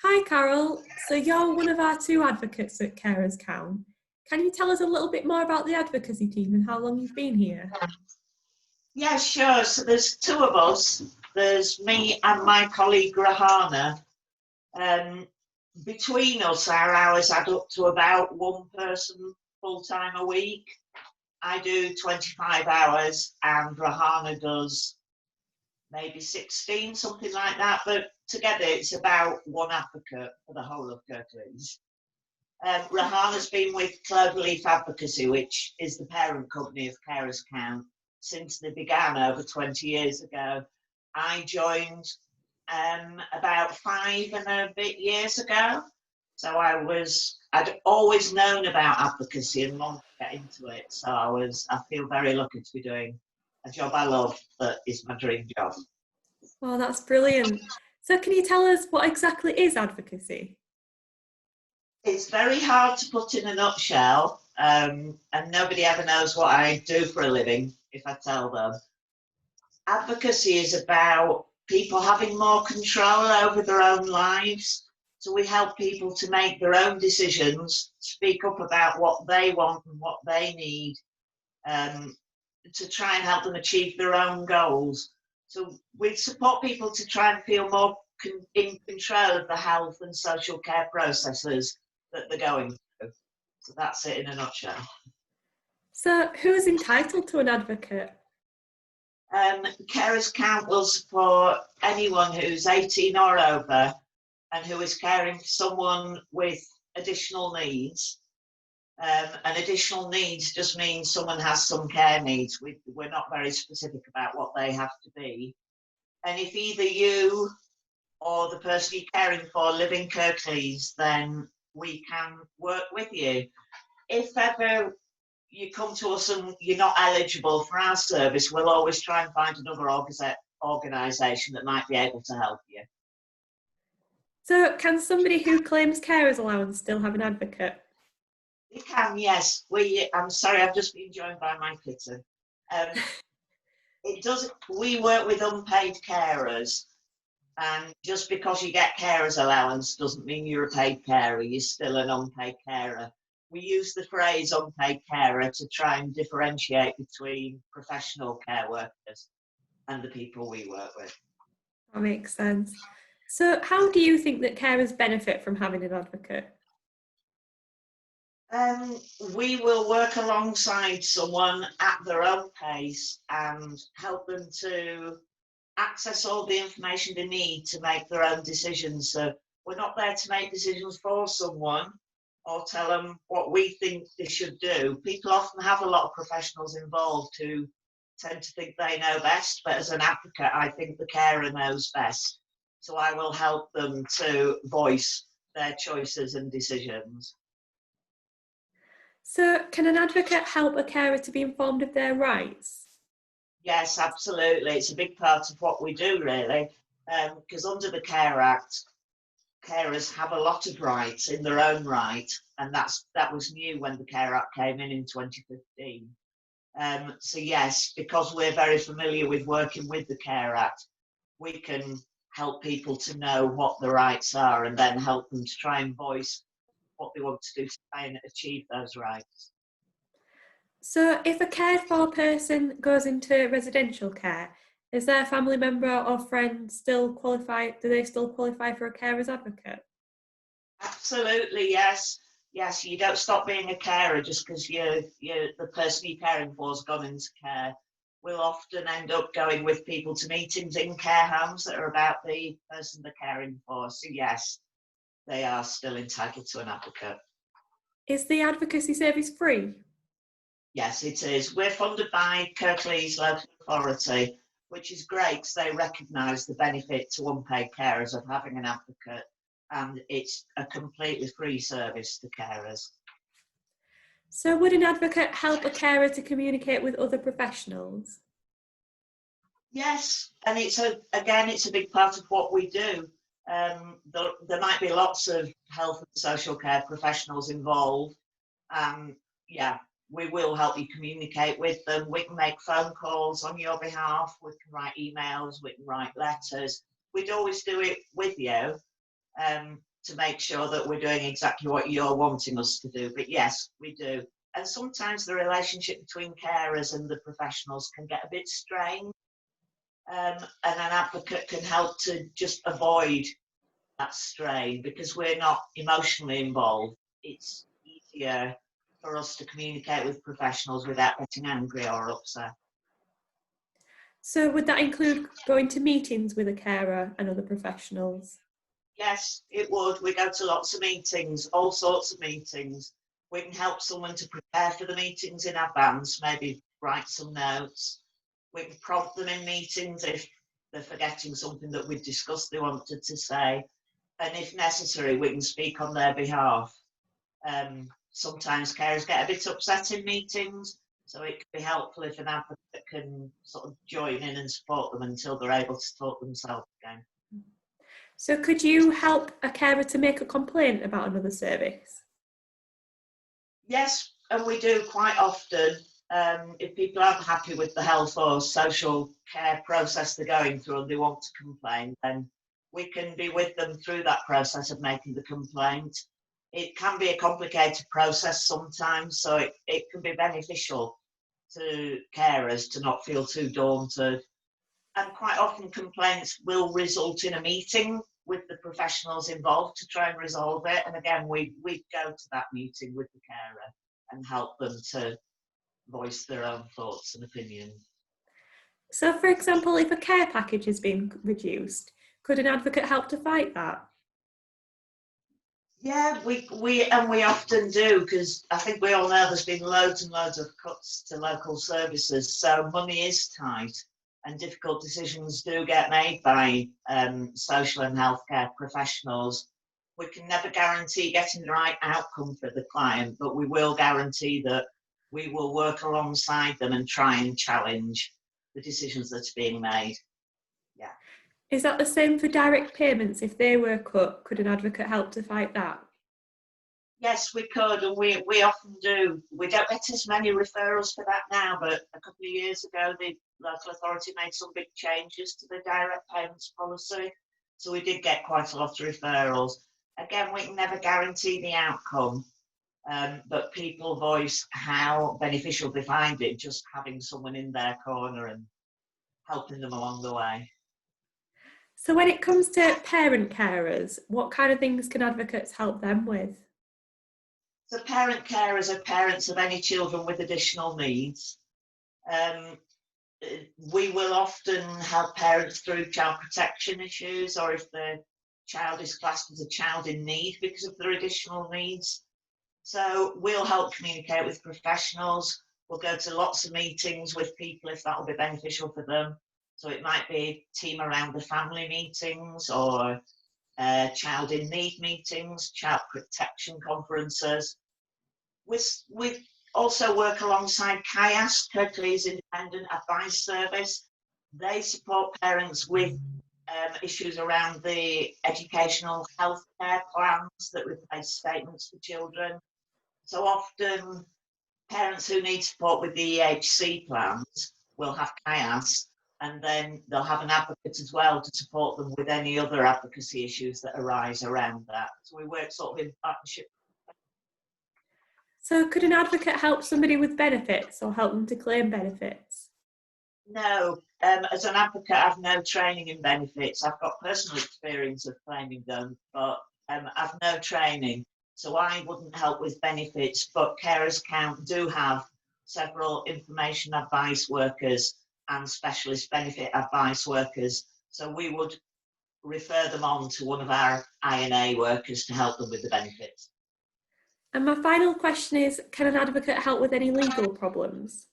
Hi Carol, so you're one of our two advocates at Carers Count. Can you tell us a little bit more about the advocacy team and how long you've been here? Yeah, sure. So there's two of us. There's me and my colleague Rahana. Um, Between us, our hours add up to about one person full time a week. I do 25 hours and Rahana does maybe 16, something like that. But together it's about one advocate for the whole of Kirklees. Rahana's been with Cloverleaf Advocacy, which is the parent company of Carers Count, since they began over 20 years ago. I joined about 5 and a bit years ago. So I'd always known about advocacy and wanted to get into it. So I feel very lucky to be doing a job I love that is my dream job. Oh, that's brilliant. So can you tell us what exactly is advocacy? It's very hard to put in a nutshell, and nobody ever knows what I do for a living if I tell them. Advocacy is about people having more control over their own lives. So we help people to make their own decisions, speak up about what they want and what they need, to try and help them achieve their own goals. So we support people to try and feel more in control of the health and social care processes that they're going through. So that's it in a nutshell. So who's entitled to an advocate? Carers Count will support anyone who's 18 or over and who is caring for someone with additional needs. And additional needs just means someone has some care needs. We're not very specific about what they have to be. And if either you or the person you're caring for live in Kirklees, then we can work with you. If ever you come to us and you're not eligible for our service, we'll always try and find another organisation that might be able to help you. So can somebody who claims carers allowance still have an advocate? You can, yes. I'm sorry, I've just been joined by my kitten. It does. We work with unpaid carers, and just because you get carers allowance doesn't mean you're a paid carer. You're still an unpaid carer. We use the phrase unpaid carer to try and differentiate between professional care workers and the people we work with. That makes sense. So how do you think that carers benefit from having an advocate? We will work alongside someone at their own pace and help them to access all the information they need to make their own decisions. So we're not there to make decisions for someone or tell them what we think they should do. People often have a lot of professionals involved who tend to think they know best, but as an advocate, I think the carer knows best. So I will help them to voice their choices and decisions. So can an advocate help a carer to be informed of their rights? Yes, absolutely. It's a big part of what we do, really, because under the Care Act, carers have a lot of rights in their own right, and that was new when the Care Act came in 2015. So yes, because we're very familiar with working with the Care Act, we can help people to know what the rights are and then help them to try and voice what they want to do to try and achieve those rights. So if a cared for person goes into residential care, is their family member or friend still qualified? Do they still qualify for a carer's advocate? Absolutely, yes. Yes, you don't stop being a carer just because the person you're caring for has gone into care. We'll often end up going with people to meetings in care homes that are about the person they're caring for. So yes, they are still entitled to an advocate. Is the advocacy service free? Yes, it is. We're funded by Kirklees Local Authority, which is great because they recognise the benefit to unpaid carers of having an advocate, and it's a completely free service to carers. So would an advocate help a carer to communicate with other professionals? Yes, and it's a big part of what we do. There might be lots of health and social care professionals involved. Yeah, we will help you communicate with them. We can make phone calls on your behalf. We can write emails. We can write letters. We'd always do it with you. to make sure that we're doing exactly what you're wanting us to do. But yes, we do. And sometimes the relationship between carers and the professionals can get a bit strained. And an advocate can help to just avoid that strain because we're not emotionally involved. It's easier for us to communicate with professionals without getting angry or upset. So would that include going to meetings with a carer and other professionals? Yes, it would. We go to lots of meetings, all sorts of meetings. We can help someone to prepare for the meetings in advance, maybe write some notes. We can prompt them in meetings if they're forgetting something that we've discussed they wanted to say. And if necessary, we can speak on their behalf. Sometimes carers get a bit upset in meetings, so it can be helpful if an advocate can sort of join in and support them until they're able to talk themselves again. So could you help a carer to make a complaint about another service? Yes, and we do quite often. If people aren't happy with the health or social care process they're going through and they want to complain, then we can be with them through that process of making the complaint. It can be a complicated process sometimes, so it can be beneficial to carers to not feel too daunted. And quite often complaints will result in a meeting with the professionals involved to try and resolve it. And again, we go to that meeting with the carer and help them to voice their own thoughts and opinions. So for example, if a care package has been reduced, could an advocate help to fight that? Yeah, we often do, because I think we all know there's been loads and loads of cuts to local services, so money is tight and difficult decisions do get made by social and healthcare professionals. We can never guarantee getting the right outcome for the client, but we will guarantee that we will work alongside them and try and challenge the decisions that are being made. Yeah. Is that the same for direct payments? If they were cut, could an advocate help to fight that? Yes, we could, and we often do. We don't get as many referrals for that now, but a couple of years ago, the local authority made some big changes to the direct payments policy. So we did get quite a lot of referrals. Again, we can never guarantee the outcome, but people voice how beneficial they find it, just having someone in their corner and helping them along the way. So when it comes to parent carers, what kind of things can advocates help them with? So parent carers are parents of any children with additional needs. We will often help parents through child protection issues, or if the child is classed as a child in need because of their additional needs. So we'll help communicate with professionals. We'll go to lots of meetings with people if that will be beneficial for them. So it might be team around the family meetings, or child in need meetings, child protection conferences. We also work alongside CIAS, Kirklees Independent Advice Service. They support parents with issues around the educational healthcare plans that replace statements for children. So often parents who need support with the EHC plans will have CIAS, and then they'll have an advocate as well to support them with any other advocacy issues that arise around that. So we work sort of in partnership. So could an advocate help somebody with benefits or help them to claim benefits? No, as an advocate, I've no training in benefits. I've got personal experience of claiming them, but I've no training. So I wouldn't help with benefits, but Carers do have several information advice workers and specialist benefit advice workers. So we would refer them on to one of our INA workers to help them with the benefits. And my final question is, can an advocate help with any legal problems?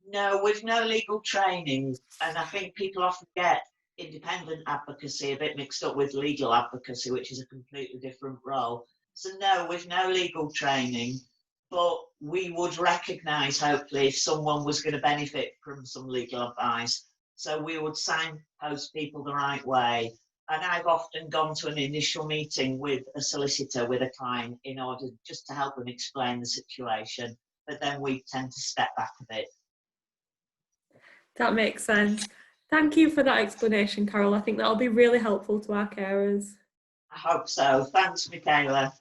No, with no legal training, and I think people often get independent advocacy a bit mixed up with legal advocacy, which is a completely different role. So no, with no legal training, but we would recognise, hopefully, if someone was going to benefit from some legal advice. So we would signpost people the right way. And I've often gone to an initial meeting with a solicitor, with a client, in order just to help them explain the situation. But then we tend to step back a bit. That makes sense. Thank you for that explanation, Carol. I think that'll be really helpful to our carers. I hope so. Thanks, Michaela.